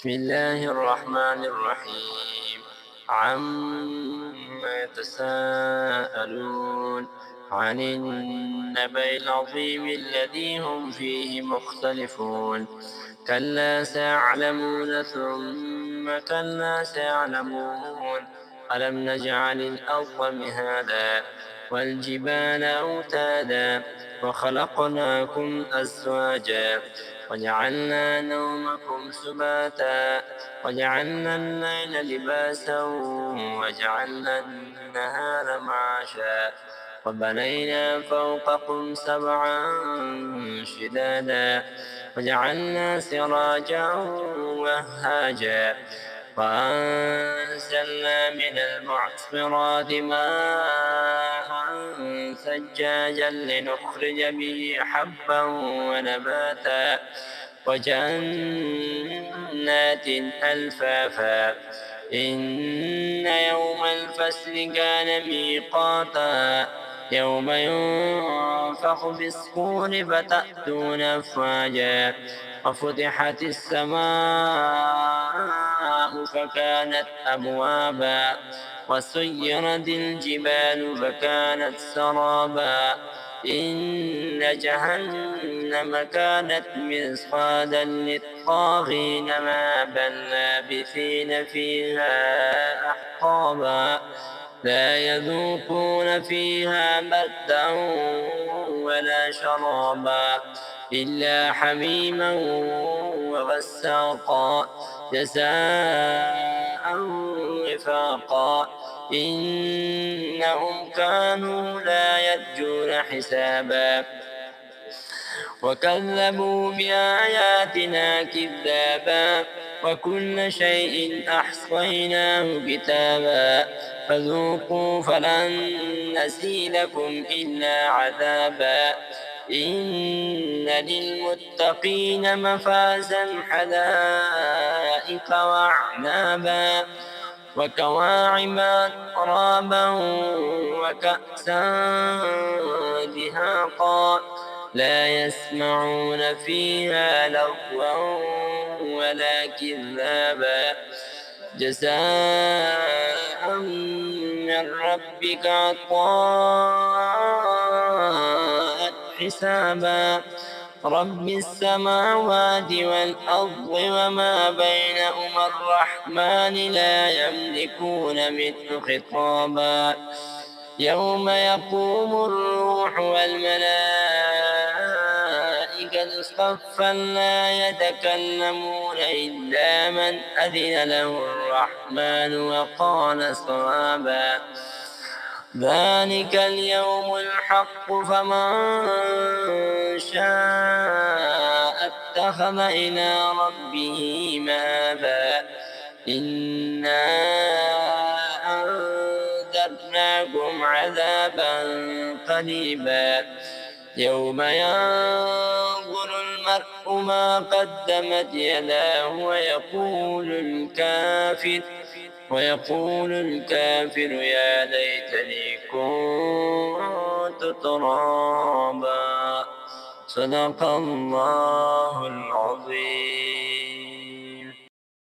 بسم الله الرحمن الرحيم. عما يتساءلون عن النبأ العظيم الذي هم فيه مختلفون. كلا سيعلمون ثم كلا سيعلمون. ألم نجعل الأرض مهادا والجبال أوتادا وخلقناكم أزواجا وجعلنا نومكم سباتا وجعلنا الليل لباسا وجعلنا النهار معاشا وبنينا فوقكم سبعا شدادا وجعلنا سراجا وهاجا وأنزلنا من المعصرات ماء ثجاجا لنخرج به حبا ونباتا وجنات ألفافا. إن يوم الفصل كان ميقاتا يوم ينفخ في الصور فتأتون أفواجا وفتحت السماء فكانت أبوابا وسيرت الجبال فكانت سرابا. إن جهنم كانت مرصادا للطاغين مآبا لابثين فيها أحقابا. لا يذوقون فيها بردا ولا شرابا إلا حميما وغساقا جزاء وفاقا. إنهم كانوا لا يرجون حسابا وكذبوا بآياتنا كذابا وكل شيء أحصيناه كتابا فذوقوا فلن نزيدكم إلا عذابا. إن للمتقين مفازا حدائق وأعنابا وكواعب أترابا وكأسا دهاقا لا يسمعون فيها لغوا ولا كذابا جزاء من ربك عطاء حسابا. رب السماوات والأرض وما بينهما الرحمن لا يملكون منه خطابا. يوم يقوم الروح والملائكة صفا لا يتكلمون إلا من أذن له الرحمن وقال صوابا. ذلك اليوم الحق فمن شاء اتخذ إلى ربه مآبا. إنا أنذرناكم عذابا قريبا يوم ينظر المرء ما قدمت يداه ويقول الكافر يا ليتني كنت ترابا. صدق الله العظيم.